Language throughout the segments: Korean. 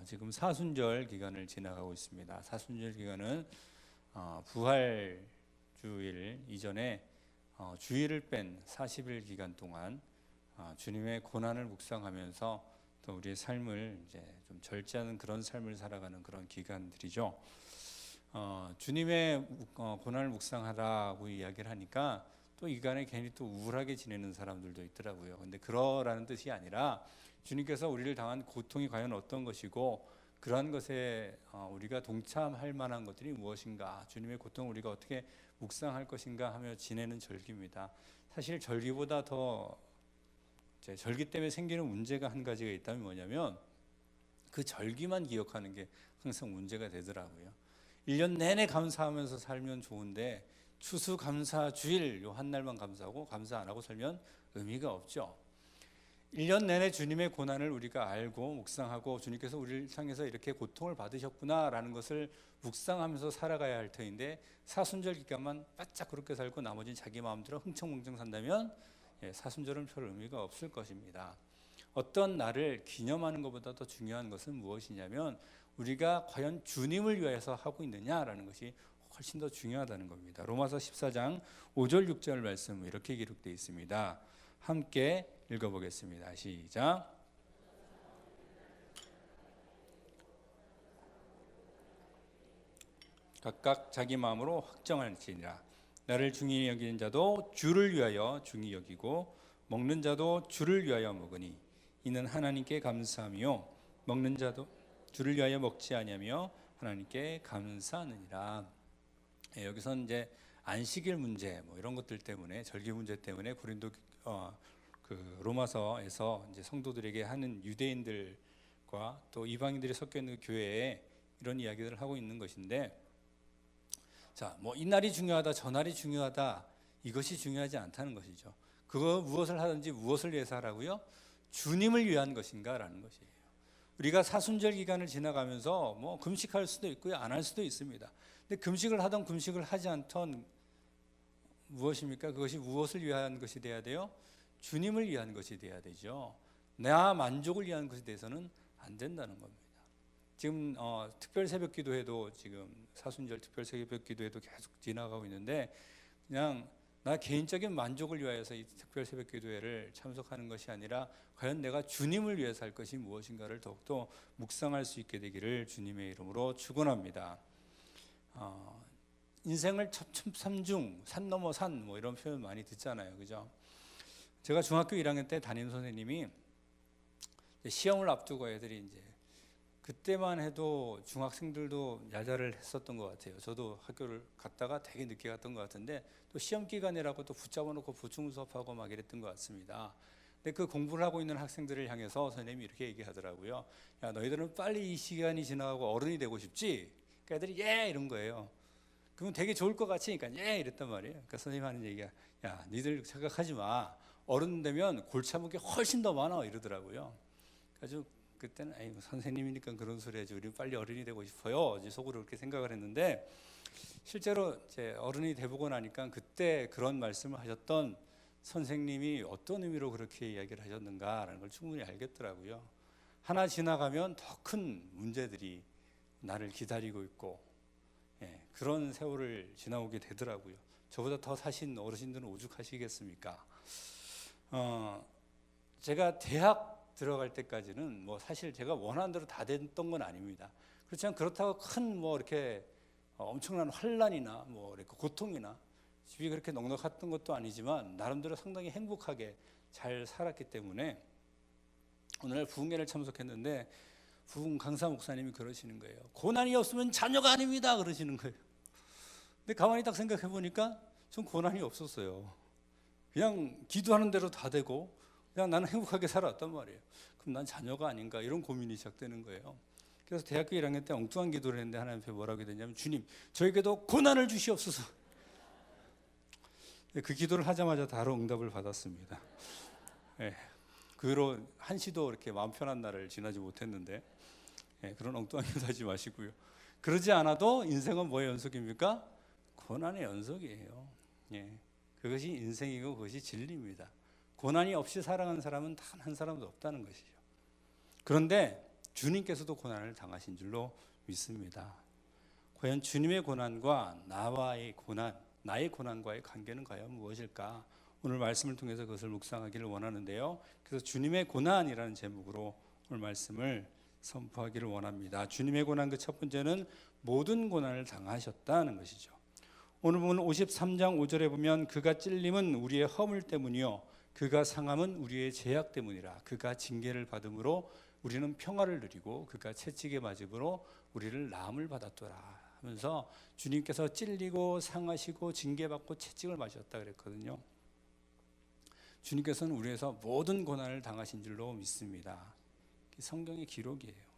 지금 사순절 기간을 지나가고 있습니다. 사순절 기간은 부활주일 이전에 주일을 뺀 40일 기간 동안 주님의 고난을 묵상하면서 또 우리의 삶을 이제 좀 절제하는 그런 삶을 살아가는 그런 기간들이죠. 주님의 고난을 묵상하라고 이야기를 하니까 또 이 기간에 괜히 또 우울하게 지내는 사람들도 있더라고요. 근데 그러라는 뜻이 아니라 주님께서 우리를 당한 고통이 과연 어떤 것이고 그러한 것에 우리가 동참할 만한 것들이 무엇인가, 주님의 고통을 우리가 어떻게 묵상할 것인가 하며 지내는 절기입니다. 사실 절기보다 더 절기 때문에 생기는 문제가 한 가지가 있다면 뭐냐면 그 절기만 기억하는 게 항상 문제가 되더라고요. 1년 내내 감사하면서 살면 좋은데 추수감사주일 요 한 날만 감사하고 감사 안 하고 살면 의미가 없죠. 1년 내내 주님의 고난을 우리가 알고 묵상하고 주님께서 우리를 향해서 이렇게 고통을 받으셨구나라는 것을 묵상하면서 살아가야 할 터인데 사순절 기간만 바짝 그렇게 살고 나머지는 자기 마음대로 흥청망청 산다면 사순절은 별 의미가 없을 것입니다. 어떤 날을 기념하는 것보다 더 중요한 것은 무엇이냐면 우리가 과연 주님을 위해서 하고 있느냐라는 것이 훨씬 더 중요하다는 겁니다. 로마서 14장 5절 6절 말씀 이렇게 기록되어 있습니다. 함께 읽어보겠습니다. 시작. 각각 자기 마음으로 확정할지니라. 나를 중히 여기는 자도 주를 위하여 중히 여기고 먹는 자도 주를 위하여 먹으니 이는 하나님께 감사하며 먹는 자도 주를 위하여 먹지 아니하며 하나님께 감사하느니라. 여기서는 이제 안식일 문제 뭐 이런 것들 때문에 절기 문제 때문에 고린도 로마서에서 이제 성도들에게 하는 유대인들과 또 이방인들이 섞여 있는 교회에 이런 이야기들을 하고 있는 것인데, 자, 뭐 이 날이 중요하다, 저 날이 중요하다, 이것이 중요하지 않다는 것이죠. 그거 무엇을 하든지 무엇을 위해서 하라고요? 주님을 위한 것인가라는 것이에요. 우리가 사순절 기간을 지나가면서 뭐 금식할 수도 있고요, 안 할 수도 있습니다. 근데 금식을 하던 금식을 하지 않던 무엇입니까? 그것이 무엇을 위한 것이 돼야 돼요? 주님을 위한 것이 돼야 되죠. 나 만족을 위한 것에 대해서는 안 된다는 겁니다. 지금 특별 새벽 기도회도 지금 사순절 특별 새벽 기도회도 계속 지나가고 있는데 그냥 나 개인적인 만족을 위하여서 이 특별 새벽 기도회를 참석하는 것이 아니라 과연 내가 주님을 위해서 할 것이 무엇인가를 더욱더 묵상할 수 있게 되기를 주님의 이름으로 축원합니다. 인생을 첩첩산중, 산 넘어 산 뭐 이런 표현 많이 듣잖아요, 그죠? 제가 중학교 1학년 때 담임 선생님이 시험을 앞두고 애들이 이제 그때만 해도 중학생들도 야자를 했었던 것 같아요. 저도 학교를 갔다가 되게 늦게 갔던 것 같은데 또 시험 기간이라고 또 붙잡아 놓고 보충 수업하고 막 이랬던 것 같습니다. 근데 그 공부를 하고 있는 학생들을 향해서 선생님이 이렇게 얘기하더라고요. 야, 너희들은 빨리 이 시간이 지나가고 어른이 되고 싶지? 그러니까 애들이 예 이런 거예요. 그러면 되게 좋을 것 같으니까 예 이랬단 말이에요. 그러니까 선생님 하는 얘기가 야, 니들 생각하지 마. 어른 되면 골치 아픈 게 훨씬 더 많아 이러더라고요. 그래서 그때는 에이, 선생님이니까 그런 소리 하지, 우리 빨리 어른이 되고 싶어요. 이제 속으로 그렇게 생각을 했는데 실제로 이제 어른이 돼보고 나니까 그때 그런 말씀을 하셨던 선생님이 어떤 의미로 그렇게 이야기를 하셨는가라는 걸 충분히 알겠더라고요. 하나 지나가면 더 큰 문제들이 나를 기다리고 있고 그런 세월을 지나오게 되더라고요. 저보다 더 사신 어르신들은 오죽하시겠습니까? 제가 대학 들어갈 때까지는 뭐 사실 제가 원하는 대로 다 됐던 건 아닙니다. 그렇지만 그렇다고 큰 뭐 이렇게 엄청난 환난이나 뭐 이렇게 고통이나 집이 그렇게 넉넉했던 것도 아니지만 나름대로 상당히 행복하게 잘 살았기 때문에 오늘 부흥회를 참석했는데 부흥 강사 목사님이 그러시는 거예요. 고난이 없으면 자녀가 아닙니다 그러시는 거예요. 근데 가만히 딱 생각해 보니까 전 고난이 없었어요. 그냥 기도하는 대로 다 되고 그냥 나는 행복하게 살았단 말이에요. 그럼 난 자녀가 아닌가 이런 고민이 시작되는 거예요. 그래서 대학교 1학년 때 엉뚱한 기도를 했는데 하나님 앞에 뭐라고 했냐면 주님 저에게도 고난을 주시옵소서. 그 기도를 하자마자 바로 응답을 받았습니다. 그 후로 한시도 이렇게 마음 편한 날을 지나지 못했는데 그런 엉뚱한 기도 하지 마시고요. 그러지 않아도 인생은 뭐의 연속입니까? 고난의 연속이에요. 그것이 인생이고 그것이 진리입니다. 고난이 없이 살아가는 사람은 단 한 사람도 없다는 것이죠. 그런데 주님께서도 고난을 당하신 줄로 믿습니다. 과연 주님의 고난과 나의 고난과의 관계는 과연 무엇일까? 오늘 말씀을 통해서 그것을 묵상하기를 원하는데요. 그래서 주님의 고난이라는 제목으로 오늘 말씀을 선포하기를 원합니다. 주님의 고난, 그 첫 번째는 모든 고난을 당하셨다는 것이죠. 오늘 보면 53장 5절에 보면 그가 찔림은 우리의 허물 때문이요 그가 상함은 우리의 죄악 때문이라. 그가 징계를 받음으로 우리는 평화를 누리고 그가 채찍에 맞음으로 우리를 나음을 받았더라 하면서 주님께서 찔리고 상하시고 징계받고 채찍을 맞으셨다 그랬거든요. 주님께서는 우리에서 모든 고난을 당하신 줄로 믿습니다. 성경의 기록이에요.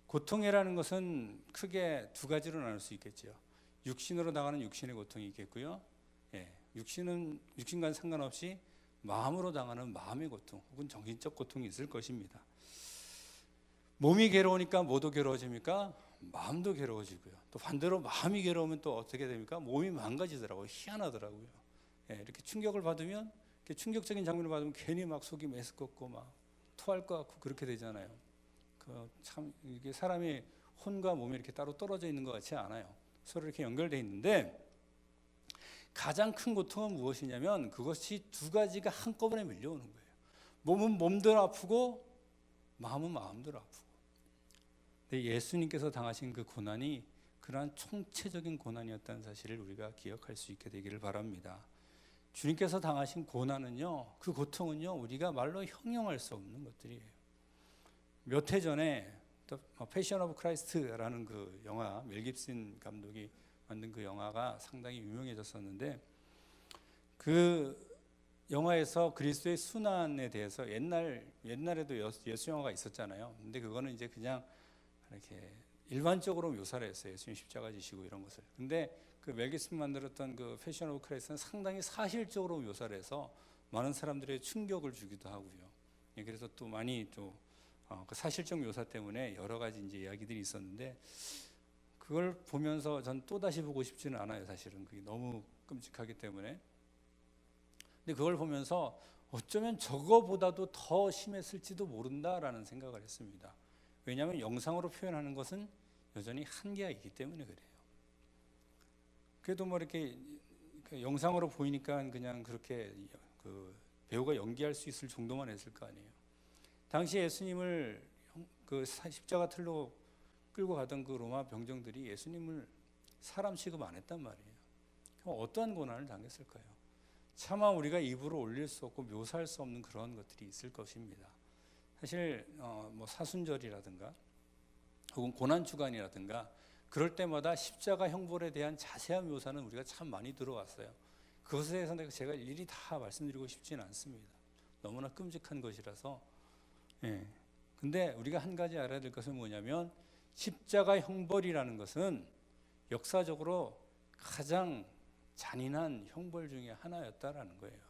고통이라는 것은 크게 두 가지로 나눌 수 있겠죠. 육신으로 당하는 육신의 고통이 있겠고요. 육신과는 상관없이 마음으로 당하는 마음의 고통 혹은 정신적 고통이 있을 것입니다. 몸이 괴로우니까 뭐도 괴로워집니까? 마음도 괴로워지고요. 또 반대로 마음이 괴로우면 또 어떻게 됩니까? 몸이 망가지더라고요. 희한하더라고요. 이렇게 충격을 받으면, 이렇게 충격적인 장면을 받으면 괜히 막 속이 메스껍고 막 토할 것 같고 그렇게 되잖아요. 참 이게 사람이 혼과 몸이 이렇게 따로 떨어져 있는 것 같지 않아요. 서로 이렇게 연결되어 있는데 가장 큰 고통은 무엇이냐면 그것이 두 가지가 한꺼번에 밀려오는 거예요. 몸은 몸대로 아프고 마음은 마음대로 아프고. 근데 예수님께서 당하신 그 고난이 그러한 총체적인 고난이었다는 사실을 우리가 기억할 수 있게 되기를 바랍니다. 주님께서 당하신 고난은요, 그 고통은요, 우리가 말로 형용할 수 없는 것들이에요. 몇 해 전에 패션 오브 크라이스트라는 그 영화, 멜 깁슨 감독이 만든 그 영화가 상당히 유명해졌었는데, 그 영화에서 그리스도의 순환에 대해서 옛날에도 예수 영화가 있었잖아요. 근데 그거는 이제 그냥 이렇게 일반적으로 묘사를 했어요. 예수님 십자가 지시고 이런 것을. 근데 그 멜 깁슨 만들었던 그 패션 오브 크라이스트는 상당히 사실적으로 묘사를 해서 많은 사람들의 충격을 주기도 하고요. 그래서 또 많이 그 사실적 묘사 때문에 여러 가지 이제 이야기들이 있었는데, 그걸 보면서 전 또 다시 보고 싶지는 않아요. 사실은 그게 너무 끔찍하기 때문에. 근데 그걸 보면서 어쩌면 저거보다도 더 심했을지도 모른다라는 생각을 했습니다. 왜냐하면 영상으로 표현하는 것은 여전히 한계가 있기 때문에 그래요. 그래도 뭐 이렇게 영상으로 보이니까 그냥 그렇게 그 배우가 연기할 수 있을 정도만 했을 거 아니에요. 당시 예수님을 그 십자가 틀로 끌고 가던 그 로마 병정들이 예수님을 사람 취급 안 했단 말이에요. 그럼 어떠한 고난을 당했을까요? 차마 우리가 입으로 올릴 수 없고 묘사할 수 없는 그런 것들이 있을 것입니다. 사실 뭐 사순절이라든가 혹은 고난주간이라든가 그럴 때마다 십자가 형벌에 대한 자세한 묘사는 우리가 참 많이 들어왔어요. 그것에 대해서 제가 일일이 다 말씀드리고 싶지는 않습니다. 너무나 끔찍한 것이라서. 근데 우리가 한 가지 알아야 될 것은 뭐냐면 십자가 형벌이라는 것은 역사적으로 가장 잔인한 형벌 중에 하나였다라는 거예요.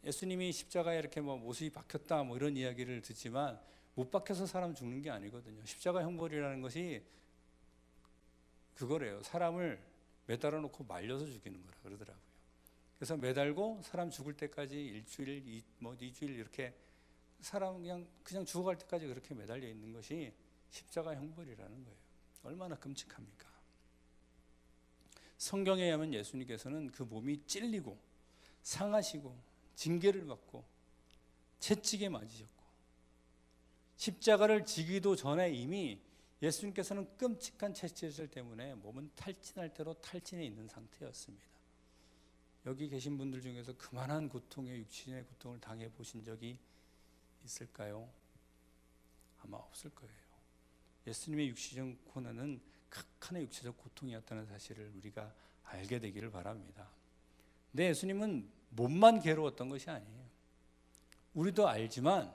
예수님이 십자가에 이렇게 뭐 못이 박혔다 뭐 이런 이야기를 듣지만 못 박혀서 사람 죽는 게 아니거든요. 십자가 형벌이라는 것이 그거래요. 사람을 매달아 놓고 말려서 죽이는 거라 그러더라고요. 그래서 매달고 사람 죽을 때까지 일주일, 뭐 2주일 이렇게 사람 그냥 죽어갈 때까지 그렇게 매달려 있는 것이 십자가 형벌이라는 거예요. 얼마나 끔찍합니까? 성경에 의하면 예수님께서는 그 몸이 찔리고 상하시고 징계를 받고 채찍에 맞으셨고 십자가를 지기도 전에 이미 예수님께서는 끔찍한 채찍질 때문에 몸은 탈진할 대로 탈진해 있는 상태였습니다. 여기 계신 분들 중에서 그만한 고통의 육신의 고통을 당해 보신 적이 있을까요? 아마 없을 거예요. 예수님의 육신적 고난은 극한의 육체적 고통이었다는 사실을 우리가 알게 되기를 바랍니다. 근데 예수님은 몸만 괴로웠던 것이 아니에요. 우리도 알지만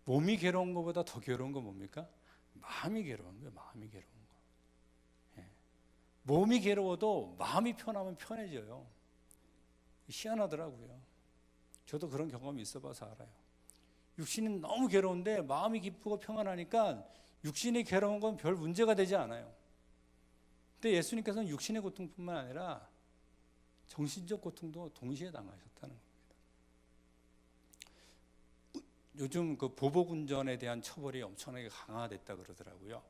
몸이 괴로운 것보다 더 괴로운 건 뭡니까? 마음이 괴로운 거예요. 마음이 괴로운 거. 몸이 괴로워도 마음이 편하면 편해져요. 희한하더라고요. 저도 그런 경험이 있어봐서 알아요. 육신은 너무 괴로운데 마음이 기쁘고 평안하니까 육신이 괴로운 건 별 문제가 되지 않아요. 근데 예수님께서는 육신의 고통뿐만 아니라 정신적 고통도 동시에 당하셨다는 겁니다. 요즘 그 보복 운전에 대한 처벌이 엄청나게 강화됐다 그러더라고요.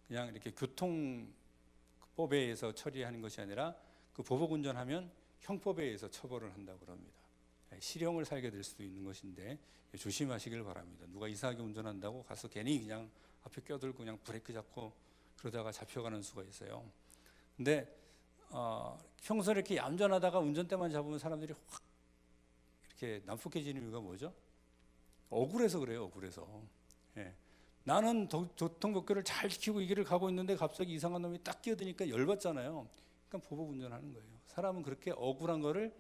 그냥 이렇게 교통법에 의해서 처리하는 것이 아니라 그 보복 운전하면 형법에 의해서 처벌을 한다고 그럽니다. 실형을 살게 될 수도 있는 것인데 조심하시길 바랍니다. 누가 이상하게 운전한다고 가서 괜히 그냥 앞에 껴들고 그냥 브레이크 잡고 그러다가 잡혀가는 수가 있어요. 근데 평소에 이렇게 얌전하다가 운전대만 잡으면 사람들이 확 이렇게 난폭해지는 이유가 뭐죠? 억울해서 그래요. 억울해서. 예. 나는 교통법규를 잘 지키고 이 길을 가고 있는데 갑자기 이상한 놈이 딱 끼어드니까 열받잖아요. 그러니까 보복 운전하는 거예요. 사람은 그렇게 억울한 거를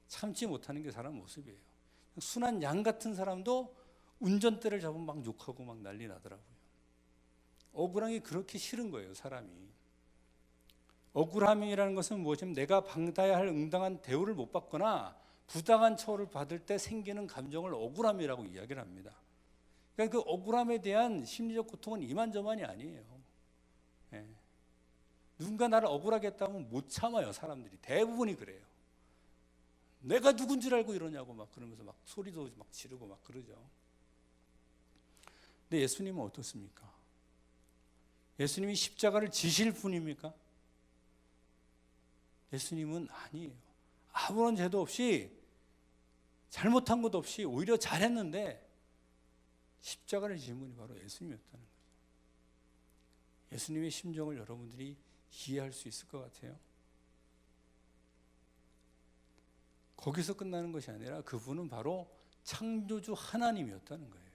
참지 못하는 게 사람 모습이에요. 순한 양 같은 사람도 운전대를 잡으면 막 욕하고 막 난리 나더라고요. 억울한 게 그렇게 싫은 거예요, 사람이. 억울함이라는 것은 무엇이냐면 내가 받아야 할 응당한 대우를 못 받거나 부당한 처우를 받을 때 생기는 감정을 억울함이라고 이야기를 합니다. 그러니까 그 억울함에 대한 심리적 고통은 이만저만이 아니에요. 예. 누군가 나를 억울하게 했다면 못 참아요, 사람들이. 대부분이 그래요. 내가 누군 줄 알고 이러냐고 막 그러면서 막 소리도 막 지르고 막 그러죠. 근데 예수님은 어떻습니까? 예수님이 십자가를 지실 분입니까? 예수님은 아니에요. 아무런 죄도 없이 잘못한 것도 없이 오히려 잘했는데 십자가를 지신 분이 바로 예수님이었다는 거죠. 예수님의 심정을 여러분들이 이해할 수 있을 것 같아요. 거기서 끝나는 것이 아니라 그분은 바로 창조주 하나님이었다는 거예요.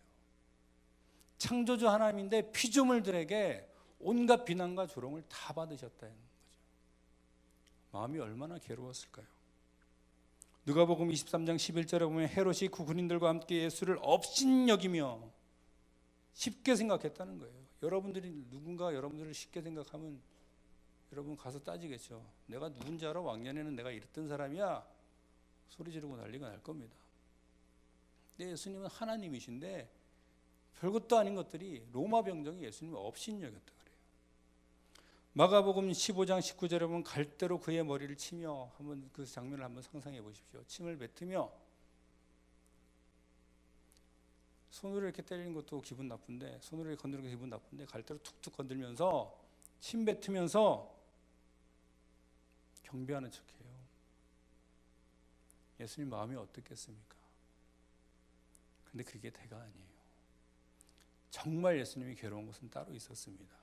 창조주 하나님인데 피조물들에게 온갖 비난과 조롱을 다 받으셨다는 거죠. 마음이 얼마나 괴로웠을까요? 누가복음 23장 11절에 보면 헤롯이 그 군인들과 함께 예수를 업신여기며 쉽게 생각했다는 거예요. 여러분들이 누군가 여러분들을 쉽게 생각하면 여러분 가서 따지겠죠. 내가 누군지 알아? 왕년에는 내가 이랬던 사람이야. 소리 지르고 난리가 날 겁니다. 근데 예수님은 하나님이신데 별것도 아닌 것들이 로마 병정이 예수님을 업신여겼다 그래요. 마가복음 15장 19절에 보면 갈대로 그의 머리를 치며 한번 그 장면을 한번 상상해 보십시오. 침을 뱉으며 손으로 이렇게 때리는 것도 기분 나쁜데 손으로 이렇게 건드리는 게 기분 나쁜데 갈대로 툭툭 건들면서 침 뱉으면서 경배하는 척해요. 예수님 마음이 어떻겠습니까? 근데 그게 다가 아니에요. 정말 예수님이 괴로운 것은 따로 있었습니다.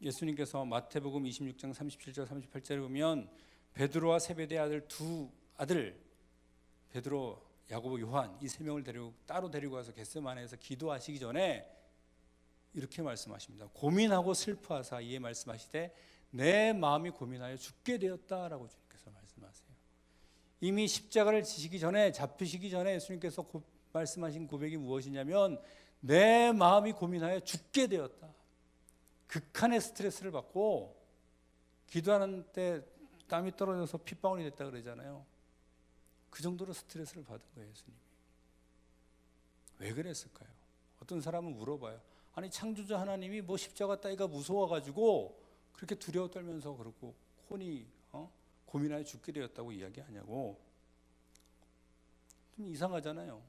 예수님께서 마태복음 26장 37절 38절에 보면 베드로와 세베대의 아들 두 아들 베드로, 야고보, 요한 이 세 명을 따로 데리고 와서 겟세마네에서 기도하시기 전에 이렇게 말씀하십니다. 고민하고 슬퍼하사 이에 말씀하시되 내 마음이 고민하여 죽게 되었다라고 주님께서 말씀하세요. 이미 십자가를 지시기 전에 잡히시기 전에 예수님께서 말씀하신 고백이 무엇이냐면 내 마음이 고민하여 죽게 되었다. 극한의 스트레스를 받고 기도하는 때 땀이 떨어져서 핏방울이 됐다 그러잖아요. 그 정도로 스트레스를 받은 거예요, 예수님이. 왜 그랬을까요? 어떤 사람은 물어봐요. 아니 창조주 하나님이 뭐 십자가 따위가 무서워가지고 그렇게 두려워 떨면서 그렇고 혼이 고민하여 죽게 되었다고 이야기하냐고. 좀 이상하잖아요.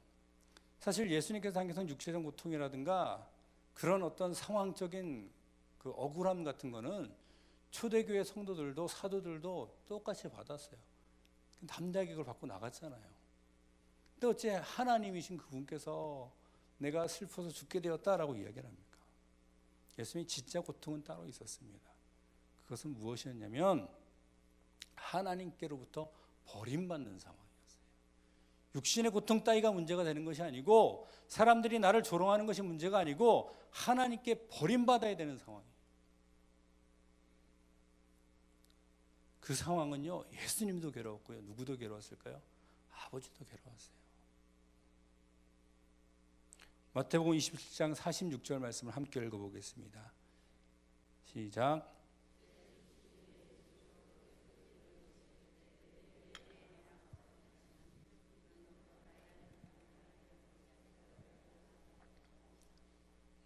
사실 예수님께서 당기선 육체적 고통이라든가 그런 어떤 상황적인 그 억울함 같은 거는 초대교회 성도들도 사도들도 똑같이 받았어요. 담대하게 그걸 받고 나갔잖아요. 근데 어째 하나님이신 그분께서 내가 슬퍼서 죽게 되었다라고 이야기를 합니까? 예수님이 진짜 고통은 따로 있었습니다. 그것은 무엇이었냐면 하나님께로부터 버림받는 상황이었어요. 육신의 고통 따위가 문제가 되는 것이 아니고 사람들이 나를 조롱하는 것이 문제가 아니고 하나님께 버림받아야 되는 상황이에요. 그 상황은요, 예수님도 괴로웠고요. 누구도 괴로웠을까요? 아버지도 괴로웠어요. 마태복음 27장 46절 말씀을 함께 읽어보겠습니다. 시작.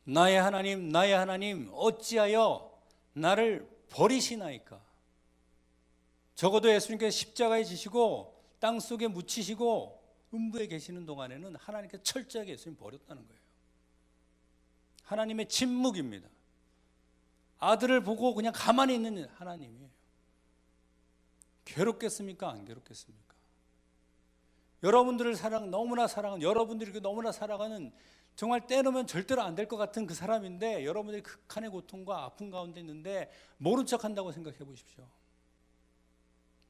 나의 하나님 어찌하여 나를 버리시나이까? 적어도 예수님께서 십자가에 지시고 땅속에 묻히시고 음부에 계시는 동안에는 하나님께 철저하게 예수님 버렸다는 거예요. 하나님의 침묵입니다. 아들을 보고 그냥 가만히 있는 하나님이에요. 괴롭겠습니까? 안 괴롭겠습니까? 여러분들을 너무나 사랑하는, 여러분들이 너무나 사랑하는, 정말 떼놓으면 절대로 안 될 것 같은 그 사람인데 여러분들이 극한의 고통과 아픔 가운데 있는데 모른 척 한다고 생각해 보십시오.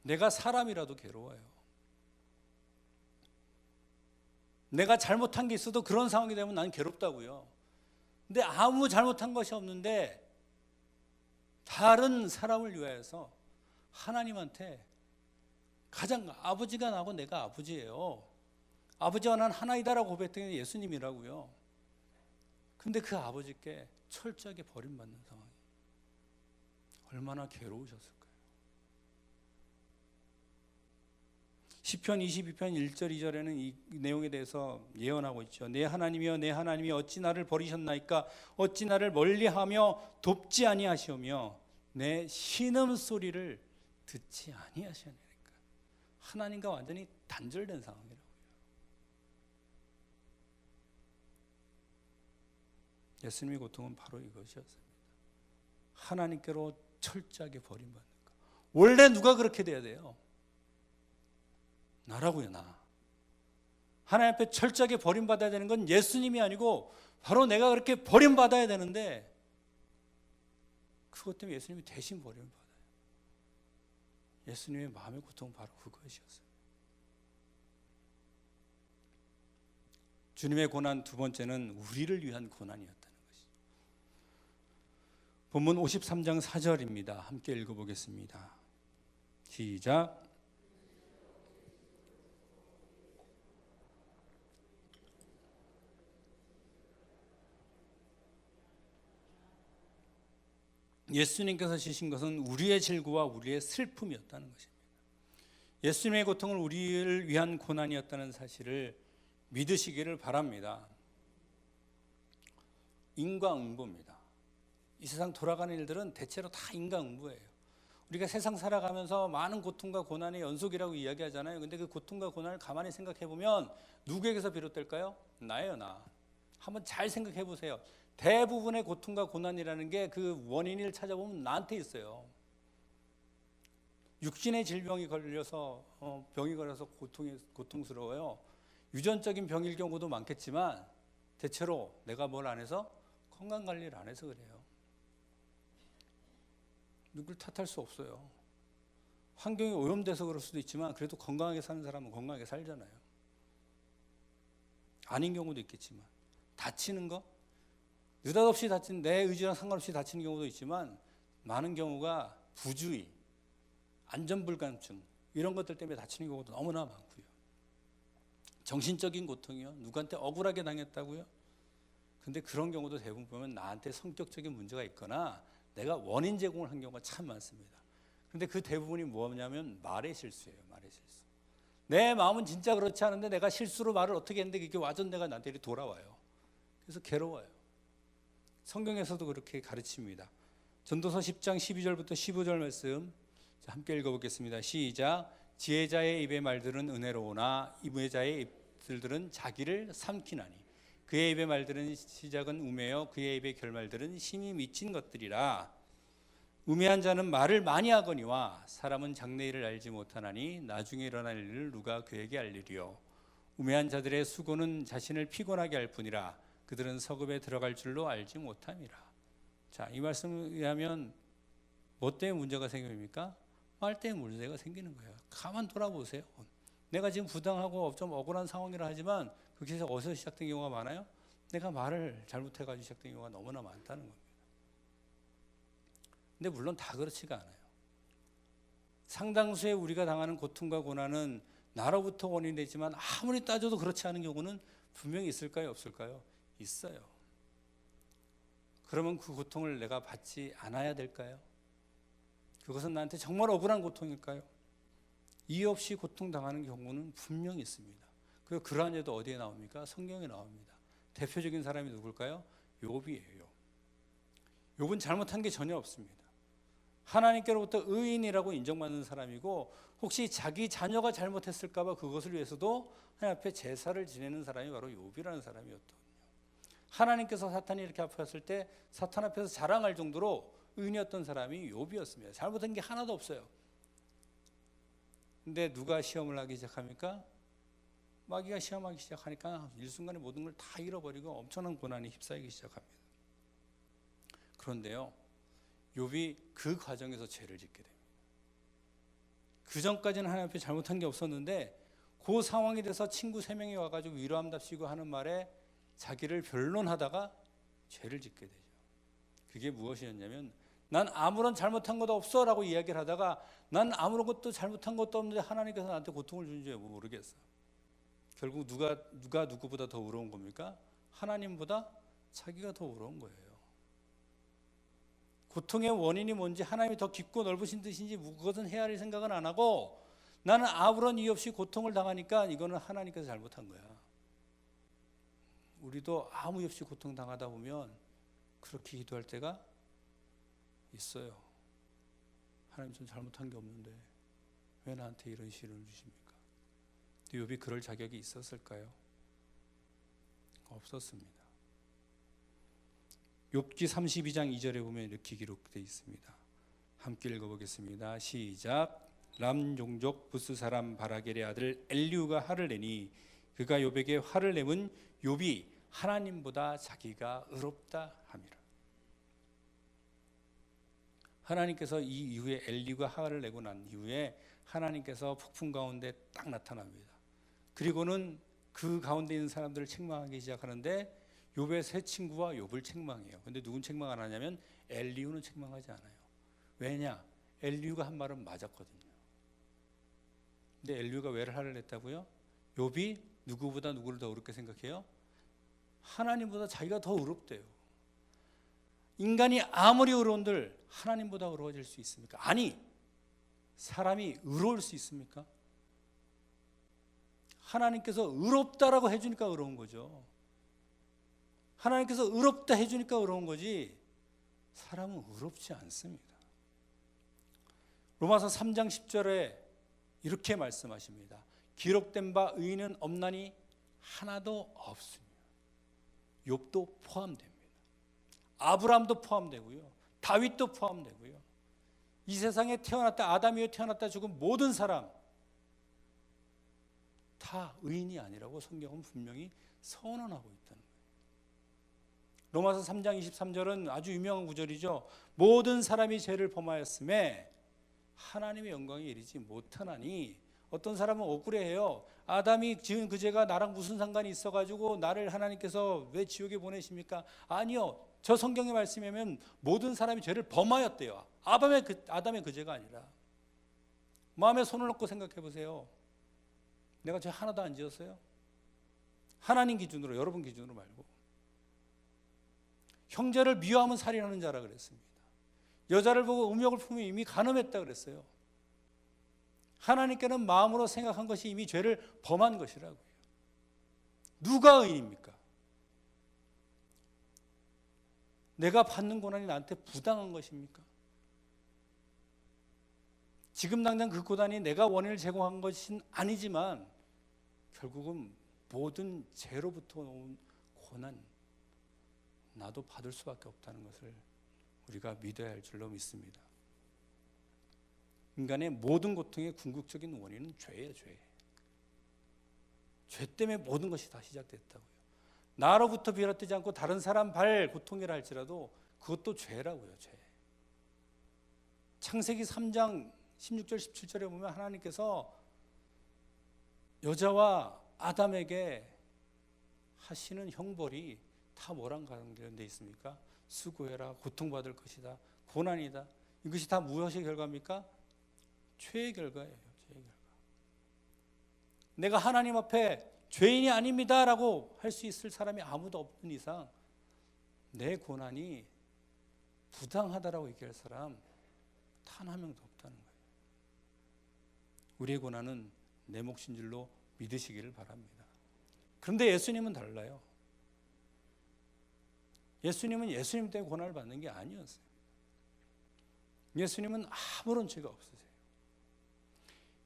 내가 사람이라도 괴로워요. 내가 잘못한 게 있어도 그런 상황이 되면 나는 괴롭다고요. 근데 아무 잘못한 것이 없는데 다른 사람을 위하여서 하나님한테 가장 아버지가 나고 내가 아버지예요. 아버지와 난 하나이다라고 고백했던 게 예수님이라고요. 근데 그 아버지께 철저하게 버림받는 상황이 얼마나 괴로우셨을까요? 시편 22편 1절 2절에는 이 내용에 대해서 예언하고 있죠. 내 하나님이여 내 하나님이 어찌 나를 버리셨나이까? 어찌 나를 멀리하며 돕지 아니하시오며 내 신음소리를 듣지 아니하시오니까. 하나님과 완전히 단절된 상황이라고요. 예수님의 고통은 바로 이것이었습니다. 하나님께로 철저하게 버림받는 것. 원래 누가 그렇게 돼야 돼요? 나라고요, 나. 하나님 앞에 철저하게 버림받아야 되는 건 예수님이 아니고 바로 내가 그렇게 버림받아야 되는데 그것 때문에 예수님이 대신 버림받아요. 예수님의 마음의 고통은 바로 그것이었어요. 주님의 고난 두 번째는 우리를 위한 고난이었다는 것이죠. 본문 53장 4절입니다. 함께 읽어보겠습니다. 시작. 예수님께서 지신 것은 우리의 질고와 우리의 슬픔이었다는 것입니다. 예수님의 고통은 우리를 위한 고난이었다는 사실을 믿으시기를 바랍니다. 인과응보입니다. 이 세상 돌아가는 일들은 대체로 다 인과응보예요. 우리가 세상 살아가면서 많은 고통과 고난의 연속이라고 이야기하잖아요. 근데 그 고통과 고난을 가만히 생각해 보면 누구에게서 비롯될까요? 나예요, 나. 한번 잘 생각해 보세요. 대부분의 고통과 고난이라는 게 그 원인을 찾아보면 나한테 있어요. 육신의 질병이 걸려서 병이 걸려서 고통스러워요. 유전적인 병일 경우도 많겠지만 대체로 내가 뭘 안 해서 건강관리를 안 해서 그래요. 누굴 탓할 수 없어요. 환경이 오염돼서 그럴 수도 있지만 그래도 건강하게 사는 사람은 건강하게 살잖아요. 아닌 경우도 있겠지만 다치는 거 느닷없이 다친 내 의지랑 상관없이 다치는 경우도 있지만 많은 경우가 부주의, 안전불감증 이런 것들 때문에 다치는 경우도 너무나 많고요. 정신적인 고통이요. 누구한테 억울하게 당했다고요. 근데 그런 경우도 대부분 보면 나한테 성격적인 문제가 있거나 내가 원인 제공을 한 경우가 참 많습니다. 근데 그 대부분이 뭐냐면 말의 실수예요. 말의 실수. 내 마음은 진짜 그렇지 않은데 내가 실수로 말을 어떻게 했는데 그게 와전대가 나한테 돌아와요. 그래서 괴로워요. 성경에서도 그렇게 가르칩니다. 전도서 10장 12절부터 15절 말씀 함께 읽어보겠습니다. 시작. 지혜자의 입의 말들은 은혜로우나 이무자의 입술들은 자기를 삼키나니 그의 입의 말들은 시작은 우매여 그의 입의 결말들은 심히 미친 것들이라. 우매한 자는 말을 많이 하거니와 사람은 장래일을 알지 못하나니 나중에 일어날 일을 누가 그에게 알리리요. 우매한 자들의 수고는 자신을 피곤하게 할 뿐이라 그들은 서급에 들어갈 줄로 알지 못함이라. 자, 이 말씀에 의하면 뭐 때문에 문제가 생깁니까? 말 때문에 문제가 생기는 거예요. 가만 돌아보세요. 내가 지금 부당하고 좀 억울한 상황이라 하지만 그게 어디서 시작된 경우가 많아요? 내가 말을 잘못해가지고 시작된 경우가 너무나 많다는 겁니다. 근데 물론 다 그렇지가 않아요. 상당수의 우리가 당하는 고통과 고난은 나로부터 원인이 되지만 아무리 따져도 그렇지 않은 경우는 분명히 있을까요? 없을까요? 있어요. 그러면 그 고통을 내가 받지 않아야 될까요? 그것은 나한테 정말 억울한 고통일까요? 이유 없이 고통당하는 경우는 분명히 있습니다. 그리고 그러한 예도 어디에 나옵니까? 성경에 나옵니다. 대표적인 사람이 누굴까요? 욥이에요. 욥은 잘못한 게 전혀 없습니다. 하나님께로부터 의인이라고 인정받는 사람이고, 혹시 자기 자녀가 잘못했을까 봐 그것을 위해서도 하나님 앞에 제사를 지내는 사람이 바로 욥이라는 사람이었거든요. 하나님께서 사탄이 이렇게 아팠을 때 사탄 앞에서 자랑할 정도로 의인이었던 사람이 욥이었습니다. 잘못한 게 하나도 없어요. 근데 누가 시험을 하기 시작합니까? 마귀가 시험하기 시작하니까 일순간에 모든 걸 다 잃어버리고 엄청난 고난에 휩싸이기 시작합니다. 그런데요, 욥이 그 과정에서 죄를 짓게 됩니다. 그 전까지는 하나님 앞에 잘못한 게 없었는데 그 상황이 돼서 친구 3명이 와가지고 위로함답시고 하는 말에 자기를 변론하다가 죄를 짓게 되죠. 그게 무엇이었냐면, 난 아무런 잘못한 것도 없어 라고 이야기를 하다가 난 아무런 것도 잘못한 것도 없는데 하나님께서 나한테 고통을 주는 줄 모르겠어. 결국 누가 누구보다 더 의로운 겁니까? 하나님보다 자기가 더 의로운 거예요. 고통의 원인이 뭔지, 하나님이 더 깊고 넓으신 뜻인지 그것은 헤아릴 생각은 안 하고, 나는 아무런 이유 없이 고통을 당하니까 이거는 하나님께서 잘못한 거야. 우리도 아무 이유 없이 고통당하다 보면 그렇게 기도할 때가 있어요. 하나님, 전 잘못한 게 없는데 왜 나한테 이런 시련을 주십니까? 욥이 그럴 자격이 있었을까요? 없었습니다. 욥기 32장 2절에 보면 이렇게 기록되어 있습니다. 함께 읽어보겠습니다. 시작. 람 종족 부스 사람 바라겔의 아들 엘리후가 화를 내니 그가 욥에게 화를 내면 욥이 하나님보다 자기가 의롭다 함이라. 하나님께서 이 이후에 엘리후가 화를 내고 난 이후에 하나님께서 폭풍 가운데 딱 나타납니다. 그리고는 그 가운데 있는 사람들을 책망하기 시작하는데 욥의 세 친구와 욥을 책망해요. 근데 누군 책망 안 하냐면 엘리후는 책망하지 않아요. 왜냐? 엘리후가 한 말은 맞았거든요. 근데 엘리후가 왜 화를 냈다고요? 욥이 누구보다 누구를 더 의롭게 생각해요? 하나님보다 자기가 더 의롭대요. 인간이 아무리 의로운들 하나님보다 의로워질 수 있습니까? 아니, 사람이 의로울 수 있습니까? 하나님께서 의롭다라고 해주니까 의로운 거죠. 하나님께서 의롭다 해주니까 의로운 거지, 사람은 의롭지 않습니다. 로마서 3장 10절에 이렇게 말씀하십니다. 기록된 바 의인은 없나니 하나도 없습니다. 욥도 포함됩니다. 아브라함도 포함되고요, 다윗도 포함되고요, 이 세상에 태어났다, 아담이에 태어났다 죽은 모든 사람 다 의인이 아니라고 성경은 분명히 선언하고 있다는 거예요. 로마서 3장 23절은 아주 유명한 구절이죠. 모든 사람이 죄를 범하였음에 하나님의 영광에 이르지 못하나니. 어떤 사람은 억울해해요. 아담이 지은 그 죄가 나랑 무슨 상관이 있어가지고 나를 하나님께서 왜 지옥에 보내십니까? 아니요, 저 성경의 말씀이면 모든 사람이 죄를 범하였대요. 아담의 그 죄가 아니라. 마음에 손을 놓고 생각해 보세요. 내가 죄 하나도 안 지었어요? 하나님 기준으로, 여러분 기준으로 말고. 형제를 미워하면 살인하는 자라 그랬습니다. 여자를 보고 음욕을 품으면 이미 간음했다 그랬어요. 하나님께는 마음으로 생각한 것이 이미 죄를 범한 것이라고요. 누가 의인입니까? 내가 받는 고난이 나한테 부당한 것입니까? 지금 당장 그 고난이 내가 원인을 제공한 것은 아니지만 결국은 모든 죄로부터 온 고난, 나도 받을 수밖에 없다는 것을 우리가 믿어야 할 줄로 믿습니다. 인간의 모든 고통의 궁극적인 원인은 죄예요. 죄 때문에 모든 것이 다 시작됐다고요. 나로부터 비롯되지 않고 다른 사람 발 고통이라 할지라도 그것도 죄라고요. 죄. 창세기 3장 16절 17절에 보면 하나님께서 여자와 아담에게 하시는 형벌이 다 뭐랑 관계돼 있습니까? 수고해라, 고통받을 것이다, 고난이다. 이것이 다 무엇의 결과입니까? 죄의 결과예요. 죄의 결과. 내가 하나님 앞에 죄인이 아닙니다라고 할 수 있을 사람이 아무도 없는 이상 내 고난이 부당하다라고 얘기할 사람 단 한 명도 없다는 거예요. 우리의 고난은 내 몫인 줄로 믿으시기를 바랍니다. 그런데 예수님은 달라요. 예수님은 예수님 때문에 고난을 받는 게 아니었어요. 예수님은 아무런 죄가 없으세요.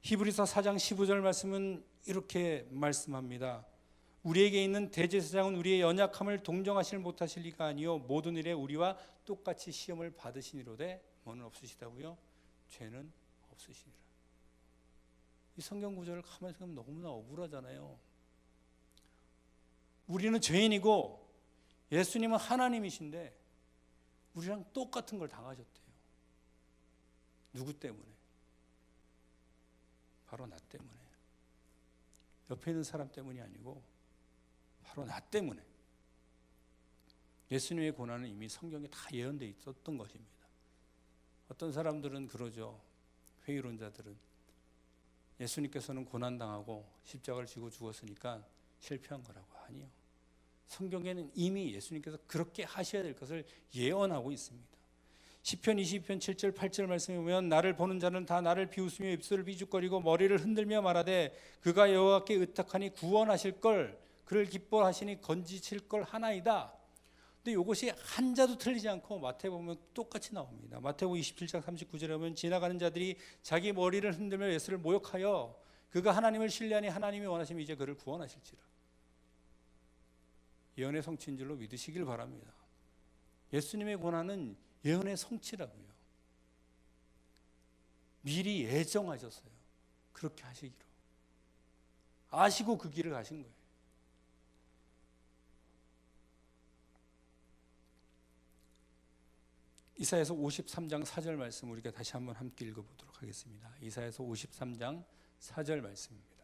히브리서 4장 15절 말씀은 이렇게 말씀합니다. 우리에게 있는 대제사장은 우리의 연약함을 동정하실 못하실 리가 아니요 모든 일에 우리와 똑같이 시험을 받으시니로되 뭐는 없으시다고요? 죄는 없으시니라. 이 성경 구절을 가만히 생각하면 너무나 억울하잖아요. 우리는 죄인이고 예수님은 하나님이신데 우리랑 똑같은 걸 당하셨대요. 누구 때문에? 바로 나 때문에. 옆에 있는 사람 때문이 아니고 바로 나 때문에. 예수님의 고난은 이미 성경에 다 예언되어 있었던 것입니다. 어떤 사람들은 그러죠. 회의론자들은 예수님께서는 고난당하고 십자가를 지고 죽었으니까 실패한 거라고. 아니요. 성경에는 이미 예수님께서 그렇게 하셔야 될 것을 예언하고 있습니다. 시편 22편 7절 8절 말씀에 보면 나를 보는 자는 다 나를 비웃으며 입술을 비죽거리고 머리를 흔들며 말하되 그가 여호와께 의탁하니 구원하실 걸 그를 기뻐하시니 건지칠 걸 하나이다. 근데 이것이 한자도 틀리지 않고 마태복음 보면 똑같이 나옵니다. 마태복음 27장 39절에 보면 지나가는 자들이 자기 머리를 흔들며 예수를 모욕하여 그가 하나님을 신뢰하니 하나님이 원하시면 이제 그를 구원하실지라. 예언의 성취인 줄로 믿으시길 바랍니다. 예수님의 고난은 예언의 성취라고요. 미리 예정하셨어요. 그렇게 하시기로. 아시고 그 길을 가신 거예요. 이사야서 53장 4절 말씀 우리가 다시 한번 함께 읽어보도록 하겠습니다. 이사야서 53장 4절 말씀입니다.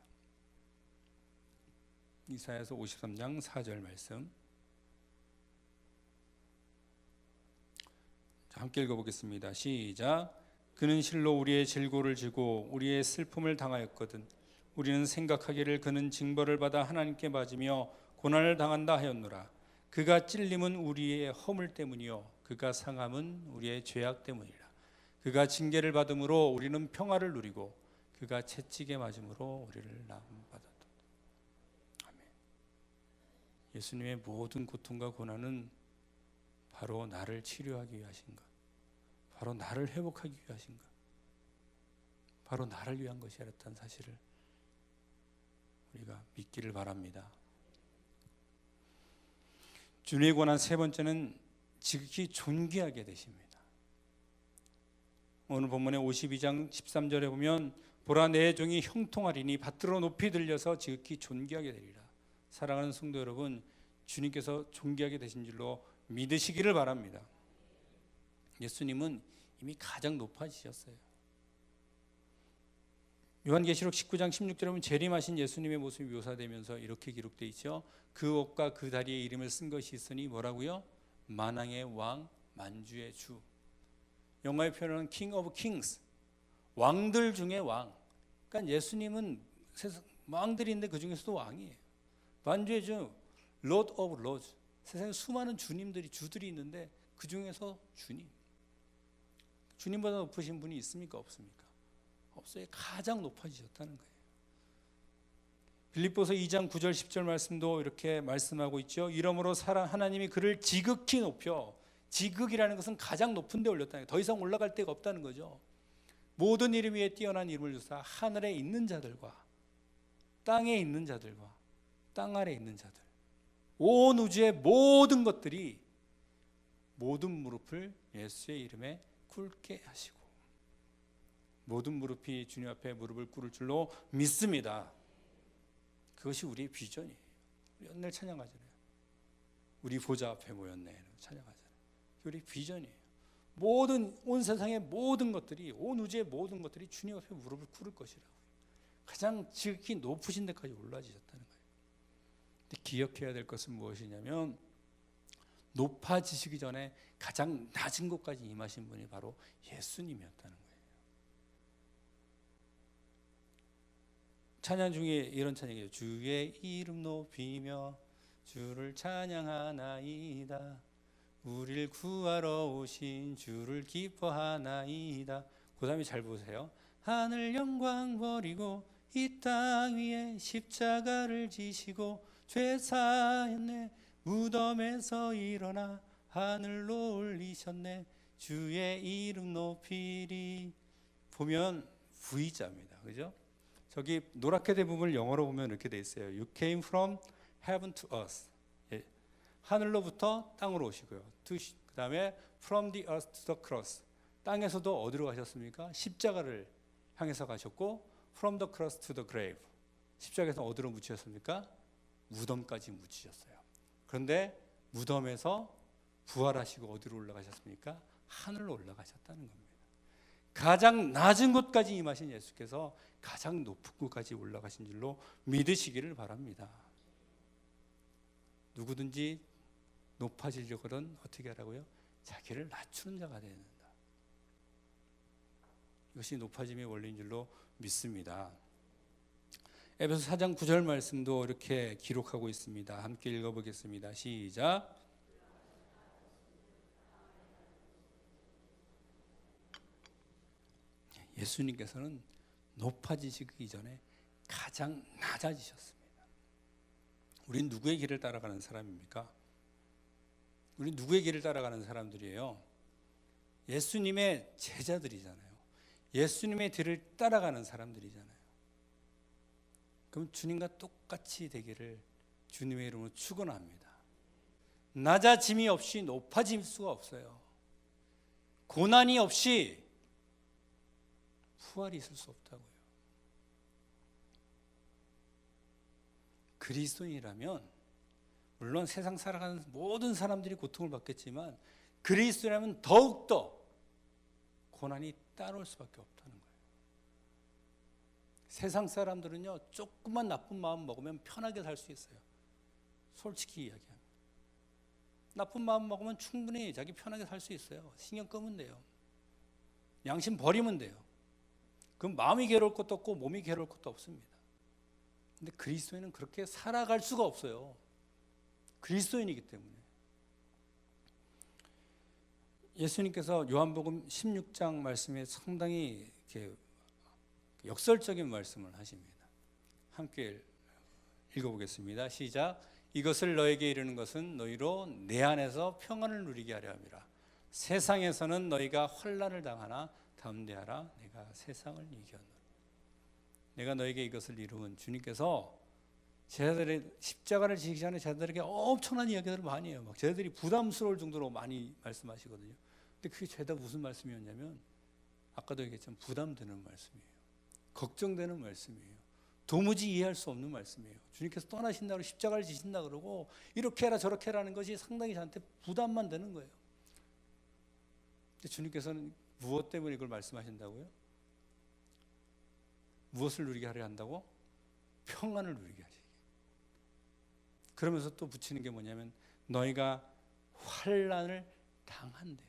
이사야서 53장 4절 말씀 함께 읽어보겠습니다. 시작. 그는 실로 우리의 질고를 지고 우리의 슬픔을 당하였거든 우리는 생각하기를 그는 징벌을 받아 하나님께 맞으며 고난을 당한다 하였노라. 그가 찔림은 우리의 허물 때문이요 그가 상함은 우리의 죄악 때문이라. 그가 징계를 받음으로 우리는 평화를 누리고 그가 채찍에 맞음으로 우리를 나음받았다. 아멘. 예수님의 모든 고통과 고난은 바로 나를 치료하기 위하신 것, 바로 나를 회복하기 위하신 것, 바로 나를 위한 것이었다는 사실을 우리가 믿기를 바랍니다. 주님의 고난 세 번째는 지극히 존귀하게 되십니다. 오늘 본문의 52장 13절에 보면 보라 내 종이 형통하리니 밭으로 높이 들려서 지극히 존귀하게 되리라. 사랑하는 성도 여러분, 주님께서 존귀하게 되신 줄로 믿으시기를 바랍니다. 예수님은 이미 가장 높아지셨어요. 요한계시록 19장 16절에 보면 재림하신 예수님의 모습이 묘사되면서 이렇게 기록되어 있죠. 그 옷과 그 다리에 이름을 쓴 것이 있으니 뭐라고요? 만왕의 왕, 만주의 주. 영어의 표현은 King of Kings, 왕들 중에 왕. 그러니까 예수님은 세상 왕들이 있는데 그 중에서도 왕이에요. 만주의 주, Lord of Lords. 세상에 수많은 주님들이 주들이 있는데 그 중에서 주님. 주님보다 높으신 분이 있습니까? 없습니까? 없어요. 가장 높아지셨다는 거예요. 빌립보서 2장 9절 10절 말씀도 이렇게 말씀하고 있죠. 이러므로 하나님이 그를 지극히 높여, 지극이라는 것은 가장 높은 데 올렸다는 거예요. 더 이상 올라갈 데가 없다는 거죠. 모든 이름 위에 뛰어난 이름을 주사 하늘에 있는 자들과 땅에 있는 자들과 땅 아래에 있는 자들, 온 우주의 모든 것들이 모든 무릎을 예수의 이름에 꿇게 하시고, 모든 무릎이 주님 앞에 무릎을 꿇을 줄로 믿습니다. 그것이 우리의 비전이에요. 우리 오늘 찬양하잖아요. 우리 보좌 앞에 모였네 찬양하잖아요. 우리 비전이에요. 모든 온 세상의 모든 것들이, 온 우주의 모든 것들이 주님 앞에 무릎을 꿇을 것이라고. 가장 지극히 높으신 데까지 올라지셨다는 거예요. 근데 기억해야 될 것은 무엇이냐면 높아지시기 전에 가장 낮은 곳까지 임하신 분이 바로 예수님이었다는 거예요. 찬양 중에 이런 찬양이에요. 주의 이름 높이며 주를 찬양하나이다. 우리를 구하러 오신 주를 기뻐하나이다. 그 다음에 잘 보세요. 하늘 영광 버리고 이 땅 위에 십자가를 지시고 죄 사했네. 무덤에서 일어나 하늘로 올리셨네. 주의 이름 높이리. 보면 V자입니다. 그죠? 저기 노랗게 된 부분을 영어로 보면 이렇게 돼 있어요. You came from heaven to earth. 예. 하늘로부터 땅으로 오시고요. 그 다음에 from the earth to the cross. 땅에서도 어디로 가셨습니까? 십자가를 향해서 가셨고 from the cross to the grave. 십자가에서 어디로 묻히셨습니까? 무덤까지 묻히셨어요. 그런데 무덤에서 부활하시고 어디로 올라가셨습니까? 하늘로 올라가셨다는 겁니다. 가장 낮은 곳까지 임하신 예수께서 가장 높은 곳까지 올라가신 줄로 믿으시기를 바랍니다. 누구든지 높아지려거든 어떻게 하라고요? 자기를 낮추는 자가 되야 된다. 이것이 높아짐의 원리인 줄로 믿습니다. 에베소 4장 9절 말씀도 이렇게 기록하고 있습니다. 함께 읽어보겠습니다. 시작. 예수님께서는 높아지시기 전에 가장 낮아지셨습니다. 우린 누구의 길을 따라가는 사람입니까? 우린 누구의 길을 따라가는 사람들이에요? 예수님의 제자들이잖아요. 예수님의 뒤를 따라가는 사람들이잖아요. 그럼 주님과 똑같이 되기를 주님의 이름으로 축원합니다. 낮아짐이 없이 높아질 수가 없어요. 고난이 없이 부활이 있을 수 없다고요. 그리스도인이라면 물론 세상 살아가는 모든 사람들이 고통을 받겠지만 그리스도인이라면 더욱더 고난이 따라올 수밖에 없다는 거예요. 세상 사람들은요 조금만 나쁜 마음 먹으면 편하게 살 수 있어요. 솔직히 이야기하면 나쁜 마음 먹으면 충분히 자기 편하게 살 수 있어요. 신경 끄면 돼요. 양심 버리면 돼요. 그럼 마음이 괴로울 것도 없고 몸이 괴로울 것도 없습니다. 근데 그리스도인은 그렇게 살아갈 수가 없어요. 그리스도인이기 때문에. 예수님께서 요한복음 16장 말씀에 상당히 이렇게 역설적인 말씀을 하십니다. 함께 읽어보겠습니다. 시작. 이것을 너에게 이르는 것은 너희로 내 안에서 평안을 누리게 하려 함이라. 세상에서는 너희가 환난을 당하나 담대하라. 내가 세상을 이겼노라. 내가 너에게 이것을 이루면 주님께서 제자들의 십자가를 지기 전에 제자들에게 엄청난 이야기들을 많이 해요. 막 제자들이 부담스러울 정도로 많이 말씀하시거든요. 근데 그게 죄다 무슨 말씀이었냐면 아까도 얘기했지만 부담되는 말씀이에요. 걱정되는 말씀이에요. 도무지 이해할 수 없는 말씀이에요. 주님께서 떠나신다고 십자가를 지신다 그러고 이렇게 해라 저렇게 해라는 것이 상당히 저한테 부담만 되는 거예요. 근데 주님께서는 무엇 때문에 이걸 말씀하신다고요? 무엇을 누리게 하려 한다고? 평안을 누리게 하시게. 그러면서 또 붙이는 게 뭐냐면 너희가 환난을 당한대요.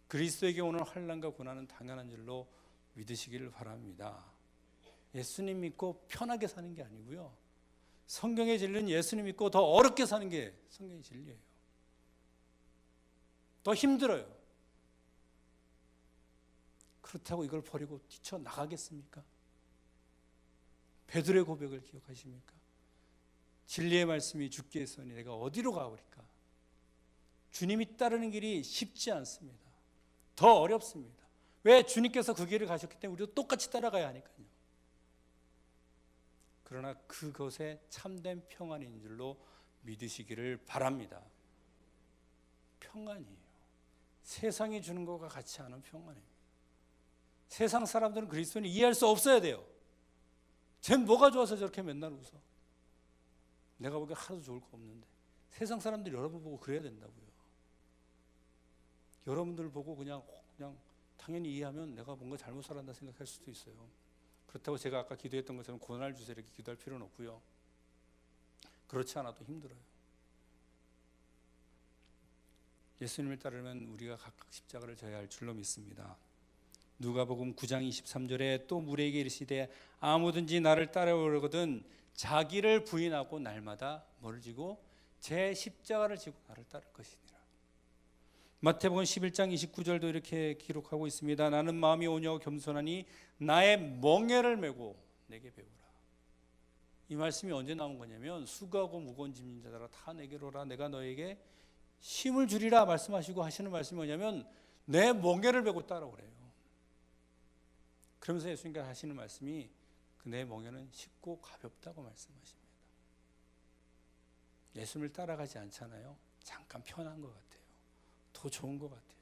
그리스도에게 오는 환난과 고난은 당연한 줄로 믿으시기를 바랍니다. 예수님 믿고 편하게 사는 게 아니고요. 성경의 진리는 예수님 믿고 더 어렵게 사는 게 성경의 진리예요. 더 힘들어요. 그렇다고 이걸 버리고 뛰쳐나가겠습니까? 베드로의 고백을 기억하십니까? 진리의 말씀이 주께 있으니 내가 어디로 가오리까? 주님이 따르는 길이 쉽지 않습니다. 더 어렵습니다. 왜? 주님께서 그 길을 가셨기 때문에 우리도 똑같이 따라가야 하니까요. 그러나 그것에 참된 평안인 줄로 믿으시기를 바랍니다. 평안이에요. 세상이 주는 것과 같지 않은 평안입니다. 세상 사람들은 그리스도인을 이해할 수 없어야 돼요. 쟤는 뭐가 좋아서 저렇게 맨날 웃어? 내가 보기엔 하나도 좋을 거 없는데. 세상 사람들이 여러분 보고 그래야 된다고요. 여러분들 보고 그냥 당연히 이해하면 내가 뭔가 잘못 살았다 생각할 수도 있어요. 그렇다고 제가 아까 기도했던 것처럼 고난을 주세요 이렇게 기도할 필요는 없고요. 그렇지 않아도 힘들어요. 예수님을 따르면 우리가 각각 십자가를 져야 할 줄로 믿습니다. 누가복음 9장 23절에 또 무리에게 이르시되 아무든지 나를 따라오려거든 자기를 부인하고 날마다 뭐를 지고 제 십자가를 지고 나를 따를 것이니라. 마태복음 11장 29절도 이렇게 기록하고 있습니다. 나는 마음이 온유하고 겸손하니 나의 멍에를 메고 내게 배우라. 이 말씀이 언제 나온 거냐면 수고하고 무거운 짐진 자들아 다 내게로 오라. 내가 너에게 힘을 주리라 말씀하시고 하시는 말씀이 뭐냐면 내 멍에를 메고 따라오래요. 그러면서 예수님께서 하시는 말씀이 그 내 멍에는 쉽고 가볍다고 말씀하십니다. 예수님을 따라가지 않잖아요. 잠깐 편한 것 같아요. 더 좋은 것 같아요.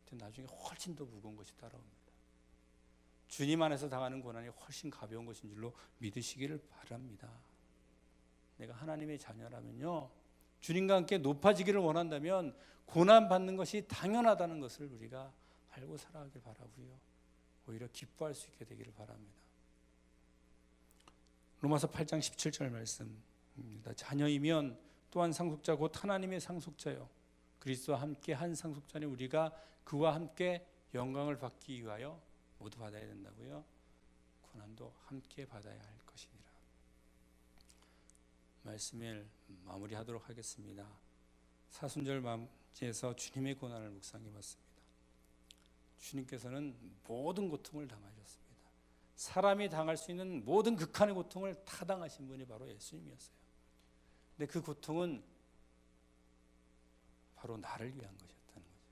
근데 나중에 훨씬 더 무거운 것이 따라옵니다. 주님 안에서 당하는 고난이 훨씬 가벼운 것인 줄로 믿으시기를 바랍니다. 내가 하나님의 자녀라면요, 주님과 함께 높아지기를 원한다면 고난받는 것이 당연하다는 것을 우리가 알고 살아가길 바라고요, 오히려 기뻐할 수 있게 되기를 바랍니다. 로마서 8장 17절 말씀입니다. 자녀이면 또한 상속자 곧 하나님의 상속자요 그리스도와 함께 한 상속자니 우리가 그와 함께 영광을 받기 위하여 모두 받아야 된다고요. 고난도 함께 받아야 할 것이니라. 말씀을 마무리하도록 하겠습니다. 사순절 맞이해서 주님의 고난을 묵상해 봤습니다. 주님께서는 모든 고통을 당하셨습니다. 사람이 당할 수 있는 모든 극한의 고통을 다 당하신 분이 바로 예수님이었어요. 근데 그 고통은 바로 나를 위한 것이었다는 거죠.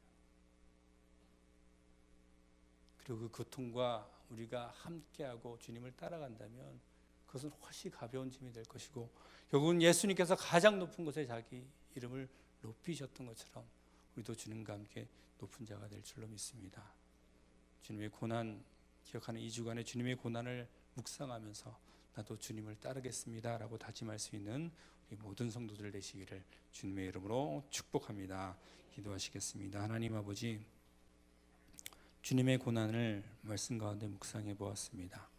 그리고 그 고통과 우리가 함께하고 주님을 따라간다면 그것은 훨씬 가벼운 짐이 될 것이고, 결국은 예수님께서 가장 높은 곳에 자기 이름을 높이셨던 것처럼 우리도 주님과 함께 높은 자가 될 줄로 믿습니다. 주님의 고난 기억하는 2주간의 주님의 고난을 묵상하면서 나도 주님을 따르겠습니다 라고 다짐할 수 있는 우리 모든 성도들 되시기를 주님의 이름으로 축복합니다. 기도하시겠습니다. 하나님 아버지, 주님의 고난을 말씀 가운데 묵상해 보았습니다.